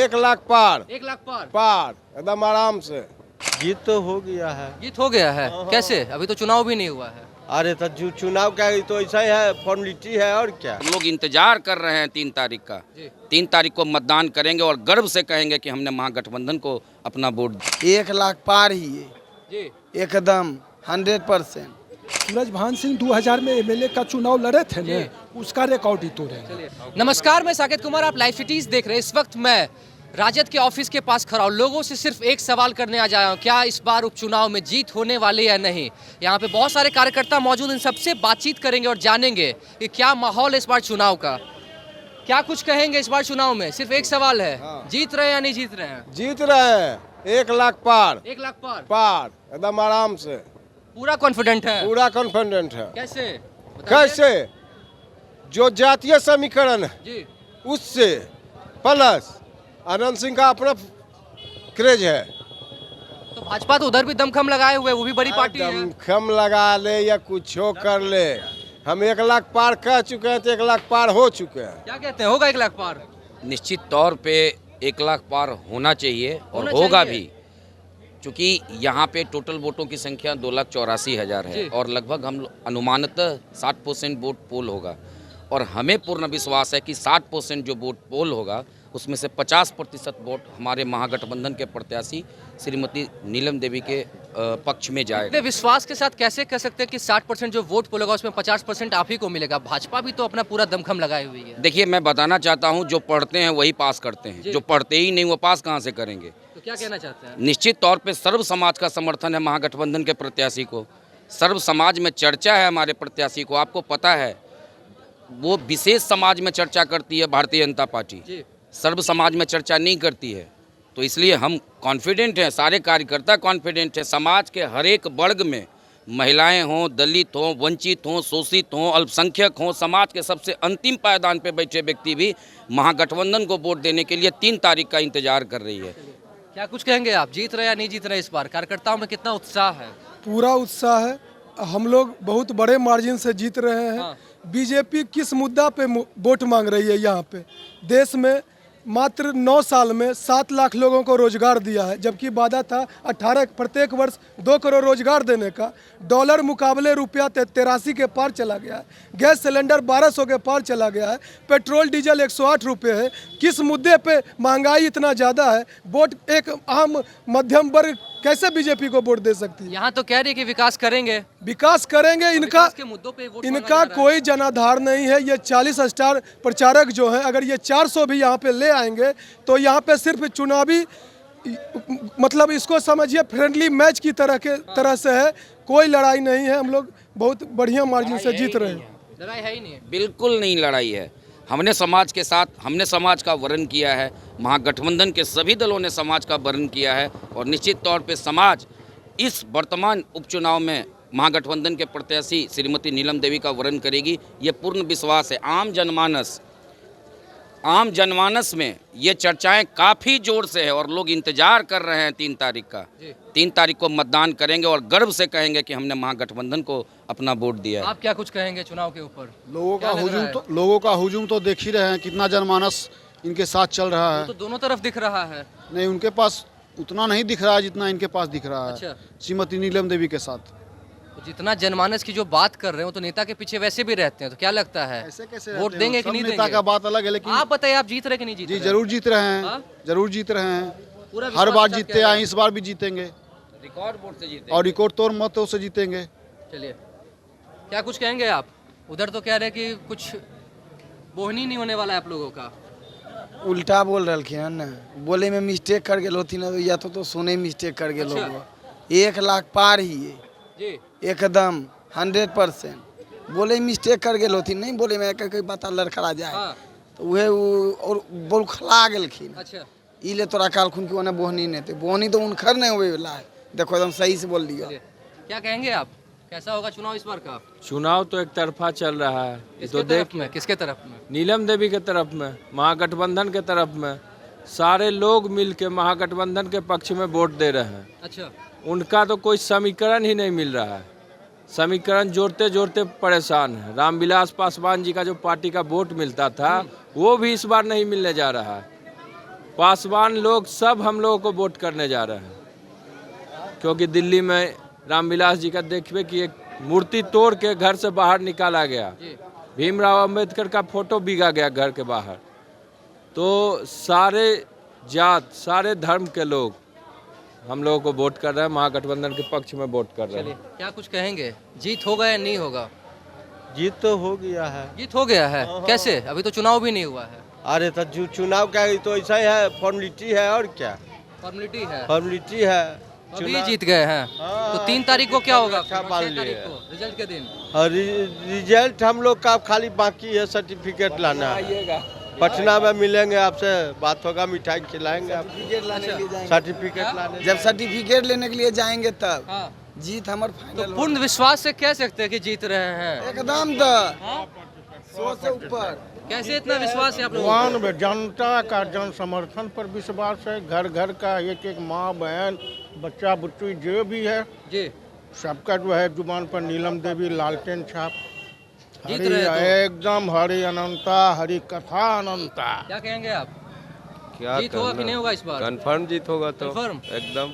1 लाख पार। 1 लाख पार पार एकदम आराम से। जीत तो हो गया है। जीत हो गया है। कैसे? अभी तो चुनाव भी नहीं हुआ है। अरे तो जो चुनाव का तो ऐसा ही है, फॉर्मेलिटी है और क्या। लोग इंतजार कर रहे हैं 3 तारीख का। जी। 3 तारीख को मतदान करेंगे और गर्व से कहेंगे कि हमने महागठबंधन को अपना वोट दिया। 1 लाख पार ही है जी। एकदम 100%। सूरजभान सिंह 2000 में एमएलए का चुनाव लड़े थे ना, उसका रिकॉर्ड ही तोड़े हैं। नमस्कार, मैं साकेत कुमार, आप लाइव सिटीज देख रहे हैं। इस वक्त मैं राजद के ऑफिस के पास खड़ा हूँ। लोगों से सिर्फ एक सवाल करने आ जाया हूँ, क्या इस बार उपचुनाव में जीत होने वाली या नहीं। यहाँ पे बहुत सारे कार्यकर्ता मौजूद, इन सबसे बातचीत करेंगे और जानेंगे कि क्या माहौल है इस बार चुनाव का, क्या कुछ कहेंगे इस बार चुनाव में। सिर्फ एक सवाल है, जीत रहे हैं या नहीं जीत रहे हैं। जीत रहे हैं 1 लाख पार। 1 लाख पार पार एकदम आराम से। पूरा कॉन्फिडेंट है। पूरा कॉन्फिडेंट है। कैसे? कैसे? जो जातीय समीकरण है जी। उससे प्लस आनंद सिंह का अपना क्रेज है। तो भाजपा तो उधर भी दमखम लगाए हुए, वो भी बड़ी पार्टी है। दमखम लगा ले या कुछ कर ले, हम 1 लाख पार कह चुके हैं तो 1 लाख पार हो चुके हैं। क्या कहते हैं, होगा 1 लाख पार? निश्चित तौर पे 1 लाख पार होना चाहिए और होना होगा चाहिए। भी, क्योंकि यहाँ पे टोटल वोटों की संख्या 2,84,000 है जी। और लगभग हम अनुमानतः 60% वोट पोल होगा और हमें पूर्ण विश्वास है कि 60% जो वोट पोल होगा उसमें से 50% वोट हमारे महागठबंधन के प्रत्याशी श्रीमती नीलम देवी के पक्ष में जाएगा। इतने विश्वास के साथ कैसे कह सकते हैं कि 60% जो वोट पोल होगा उसमें 50% आप ही को मिलेगा? भाजपा भी तो अपना पूरा दमखम लगाई हुई है। देखिए, मैं बताना चाहता हूँ, जो पढ़ते हैं वही पास करते हैं, जी। जो पढ़ते ही नहीं वो पास कहाँ से करेंगे। तो क्या कहना चाहते हैं? निश्चित तौर पे सर्व समाज का समर्थन है महागठबंधन के प्रत्याशी को। सर्व समाज में चर्चा है हमारे प्रत्याशी को। आपको पता है वो विशेष समाज में चर्चा करती है भारतीय जनता पार्टी, जी। सर्व समाज में चर्चा नहीं करती है। तो इसलिए हम कॉन्फिडेंट हैं, सारे कार्यकर्ता कॉन्फिडेंट हैं। समाज के हर एक वर्ग में, महिलाएं हों, दलित हों, वंचित हों, शोषित हों, अल्पसंख्यक हों, समाज के सबसे अंतिम पायदान पे बैठे व्यक्ति भी महागठबंधन को वोट देने के लिए 3 तारीख का इंतजार कर रही है। क्या कुछ कहेंगे आप, जीत रहे या नहीं जीत रहे इस बार? कार्यकर्ताओं में कितना उत्साह है? पूरा उत्साह है, हम लोग बहुत बड़े मार्जिन से जीत रहे हैं। हाँ। बीजेपी किस मुद्दा पे वोट मांग रही है? यहाँ पे देश में मात्र 9 साल में 7 लाख लोगों को रोजगार दिया है, जबकि वादा था 18 प्रत्येक वर्ष 2 करोड़ रोजगार देने का। डॉलर मुकाबले रुपया 83 के पार चला गया है। गैस सिलेंडर 1200 के पार चला गया है। पेट्रोल डीजल 108 रुपये है। किस मुद्दे पे महंगाई इतना ज़्यादा है? वोट एक आम मध्यम वर्ग कैसे बीजेपी को वोट दे सकती है? यहाँ तो कह रही है कि विकास करेंगे। विकास करेंगे, इनका विकास के मुद्दों पे वोट मांगा इनका जा रहा है। कोई जनाधार नहीं है। ये 40 स्टार प्रचारक जो हैं, अगर ये 400 भी यहाँ पे ले आएंगे तो यहाँ पे सिर्फ चुनावी, मतलब इसको समझिए फ्रेंडली मैच की तरह से है। कोई लड़ाई नहीं है। हम लोग बहुत बढ़िया मार्जिन से जीत रहे हैं। लड़ाई है ही नहीं है। बिल्कुल नहीं लड़ाई है। हमने समाज के साथ, हमने समाज का वर्ण किया है, महागठबंधन के सभी दलों ने समाज का वर्ण किया है और निश्चित तौर पे समाज इस वर्तमान उपचुनाव में महागठबंधन के प्रत्याशी श्रीमती नीलम देवी का वर्ण करेगी, ये पूर्ण विश्वास है। आम जनमानस में ये चर्चाएं काफ़ी जोर से है और लोग इंतजार कर रहे हैं 3 तारीख का। 3 तारीख को मतदान करेंगे और गर्व से कहेंगे कि हमने महागठबंधन को अपना वोट दिया है। आप क्या कुछ कहेंगे चुनाव के ऊपर? लोगों क्या लग रहा है? लोगों का हुजूम तो देख ही रहे हैं, कितना जनमानस इनके साथ चल रहा है। तो दोनों तरफ दिख रहा है। नहीं, उनके पास उतना नहीं दिख रहा है जितना इनके पास दिख रहा है। अच्छा। श्रीमती नीलम देवी के साथ तो जितना जनमानस की जो बात कर रहे हो तो नेता के पीछे वैसे भी रहते हैं, तो क्या लगता है ऐसे कैसे वोट रहते हैं? देंगे कि सब नहीं नेता देंगे? का बात अलग है, लेकिन आप बताइए, आप जीत रहे कि नहीं जीत जी रहे? जरूर जीत रहे हैं। हाँ? जरूर जीत रहे हैं। पूरा हर विश्वास बार के साथ जीतते कह रहे आए, इस बार भी जीतेंगे रिकॉर्ड वोट से जीते और रिकॉर्ड तोड़ मतों से जीतेंगे। चलिए, क्या कुछ कहेंगे आप? उधर तो कह रहे हैं कि कुछ बोहनी नहीं होने वाला है आप लोगों का। उल्टा बोल रहे हैं ना, बोले में मिस्टेक कर गए होती ना, या तो सुने मिस्टेक कर गए लोग। 1 लाख पार ही है जी। एकदम 100%। बोले मिस्टेक कर गए होती, नहीं बोले में कहीं पता लड़खड़ा जाए। हाँ। तो वह और बोल खला गेलखिन। अच्छा। इले तोरा कालखुन की ओने बोहनी नहीं थे, बोहनी तो उनखर नहीं हुए वाला है। देखो एकदम सही से बोल दिया। चलिए, क्या कहेंगे आप, कैसा होगा चुनाव इस बार का? चुनाव तो एक तरफा चल रहा है, किसके तरफ में? किसके तरफ में? नीलम देवी के तरफ में, महागठबंधन के तरफ में। सारे लोग मिल के महागठबंधन के पक्ष में वोट दे रहे हैं। अच्छा। उनका तो कोई समीकरण ही नहीं मिल रहा है। समीकरण जोड़ते जोड़ते परेशान है। रामविलास पासवान जी का जो पार्टी का वोट मिलता था वो भी इस बार नहीं मिलने जा रहा है। पासवान लोग सब हम लोगों को वोट करने जा रहे हैं, क्योंकि दिल्ली में रामविलास जी का देखिए कि एक मूर्ति तोड़ के घर से बाहर निकाला गया, भीमराव अंबेडकर का फोटो बिगा गया घर के बाहर। तो सारे जात सारे धर्म के लोग हम लोगों को वोट कर रहे हैं, महागठबंधन के पक्ष में वोट कर रहे हैं। क्या कुछ कहेंगे, जीत होगा या नहीं होगा? जीत तो हो गया है। जीत हो गया है, कैसे? अभी तो चुनाव भी नहीं हुआ है। अरे तो चुनाव का तो ऐसा ही है, फॉर्मेलिटी है और क्या फॉर्मेलिटी है, फॉर्मेलिटी है। अभी जीत गए हैं। हाँ, तो 3 तारीख को क्या होगा? अच्छा 6 मान लिए। तारीख को रिजल्ट के दिन। और रिजल्ट हम लोग का खाली बाकी है, सर्टिफिकेट लाना है। पटना में मिलेंगे आपसे, बात होगा, मिठाई खिलाएंगे आप। सर्टिफिकेट लाने जब सर्टिफिकेट लेने के लिए जाएंगे तब हाँ। जीत हमार तो फाइनल पूर्ण विश्वास से कह सकते हैं कि जीत रहे हैं। एकदम तो 100 से ऊपर। कैसे इतना विश्वास है आप लोगों को? जनता का जन समर्थन पर विश्वास है। घर घर का एक एक माँ बहन बच्चा बुच्ची जो भी है जी सबका जो है जुबान पर नीलम देवी लालटेन छाप। जीत हरि रहे तो। एकदम हरि अनंता, हरि कथा अनंता। क्या कहेंगे आप? क्या जीत होगा कि नहीं होगा इस बार? कंफर्म जीत होगा तो कंफर्म? एकदम।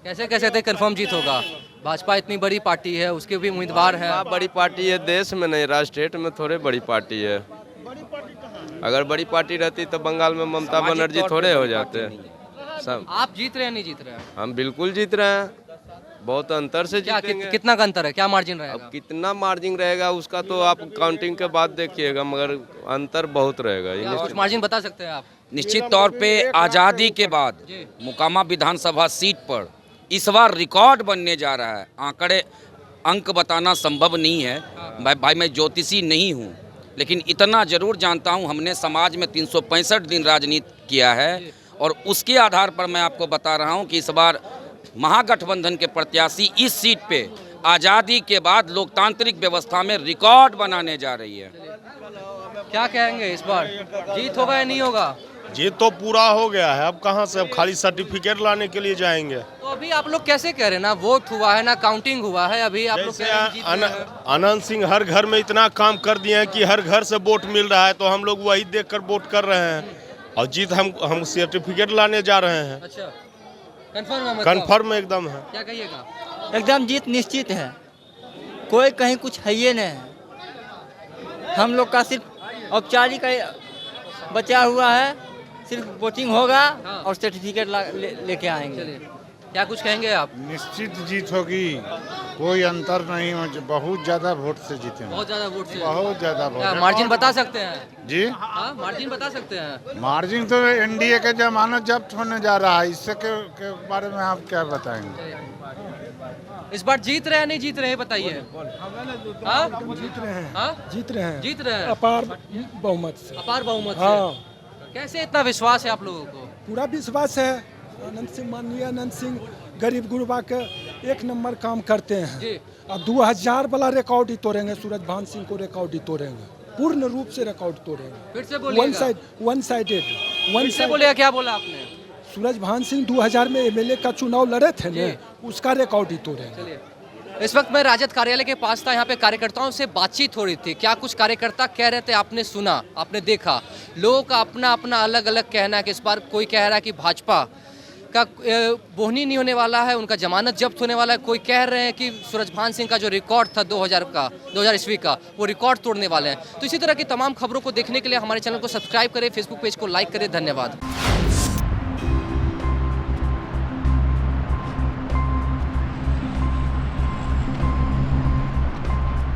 कैसे कह सकते हैं कंफर्म जीत होगा? भाजपा इतनी बड़ी पार्टी है, उसके भी उम्मीदवार है। बड़ी पार्टी है देश में, नहीं राज्य स्टेट में थोड़े बड़ी पार्टी है। अगर बड़ी पार्टी रहती तो बंगाल में ममता बनर्जी थोड़े हो जाते सब। आप जीत रहे हैं नहीं जीत रहे हैं? हम बिल्कुल जीत रहे हैं, बहुत अंतर से क्या जीतेंगे। कितना का अंतर है, क्या मार्जिन अब रहेगा? कितना मार्जिन रहेगा उसका तो आप काउंटिंग के बाद देखिएगा, मगर अंतर बहुत रहेगा। क्या कुछ मार्जिन बता सकते हैं आप? निश्चित तौर पे आज़ादी के बाद मोकामा विधानसभा सीट पर इस बार रिकॉर्ड बनने जा रहा है। आंकड़े अंक बताना संभव नहीं है, भाई मैं ज्योतिषी नहीं हूँ, लेकिन इतना जरूर जानता हूँ, हमने समाज में 365 दिन राजनीति किया है और उसके आधार पर मैं आपको बता रहा हूँ कि इस बार महागठबंधन के प्रत्याशी इस सीट पे आज़ादी के बाद लोकतांत्रिक व्यवस्था में रिकॉर्ड बनाने जा रही है। क्या कहेंगे इस बार जीत होगा या नहीं होगा? जीत तो पूरा हो गया है, अब कहाँ से, अब खाली सर्टिफिकेट लाने के लिए जाएंगे। तो अभी आप लोग कैसे कह रहे हैं ना वोट हुआ है ना काउंटिंग हुआ है, अभी आप लोग कह रहे हैं जीत रहे हैं। अनंत सिंह हर घर में इतना काम कर दिए हैं कि हर घर से वोट मिल रहा है, तो हम लोग वही देखकर वोट कर रहे हैं और जीत हम सर्टिफिकेट लाने जा रहे हैं। अच्छा कंफर्म है? मतलब कन्फर्म एकदम है। क्या कहिएगा? एकदम जीत निश्चित है, कोई कहीं कुछ है ही नहीं है। हम लोग का सिर्फ औपचारिक बचा हुआ है, सिर्फ वोटिंग होगा और सर्टिफिकेट लेके आएंगे। चलिए क्या कुछ कहेंगे आप? निश्चित जीत होगी, कोई अंतर नहीं, बहुत ज्यादा वोट से जीतेंगे। बहुत ज्यादा वोट से? बहुत ज्यादा क्या वोट। मार्जिन बता सकते हैं? जी हाँ मार्जिन बता सकते हैं? मार्जिन तो एनडीए का जमानत जब्त होने जा रहा है, इससे के बारे में आप क्या बताएंगे? इस बार जीत रहे हैं नहीं जीत रहे हैं बताइए। हाँ? जीत रहे हैं। हाँ? जीत रहे हैं जीत रहे हैं अपार बहुमत से। अपार बहुमत हाँ से। कैसे इतना विश्वास है आप लोगों को? पूरा विश्वास है। अनंत सिंह, माननीय अनंत सिंह गरीब गुरबा के 1 नंबर काम करते हैं। जी। अब 2000 वाला रिकॉर्ड ही तोड़ेंगे, सूरजभान सिंह को रिकॉर्ड ही तोड़ेंगे, पूर्ण रूप से रिकॉर्ड तोड़ेंगे। फिर से बोलिएगा। वन साइडेड फिर से बोलिएगा, क्या बोला आपने? सूरजभान सिंह 2000 में एमएलए का चुनाव लड़े थे ना, उसका रिकॉर्ड ही तोड़ेंगे। चलिए इस वक्त मैं राजद कार्यालय के पास था, यहाँ पे कार्यकर्ताओं से बातचीत हो रही थी। क्या कुछ कार्यकर्ता कह रहे थे आपने सुना, आपने देखा। लोगों का अपना अपना अलग अलग कहना है कि इस बार कोई कह रहा है कि भाजपा का बोहनी नहीं होने वाला है, उनका जमानत जब्त होने वाला है। कोई कह रहे हैं कि सूरजभान सिंह का जो रिकॉर्ड था 2000 ईस्वी का, वो रिकॉर्ड तोड़ने वाले हैं। तो इसी तरह की तमाम खबरों को देखने के लिए हमारे चैनल को सब्सक्राइब करें, फेसबुक पेज को लाइक करें। धन्यवाद।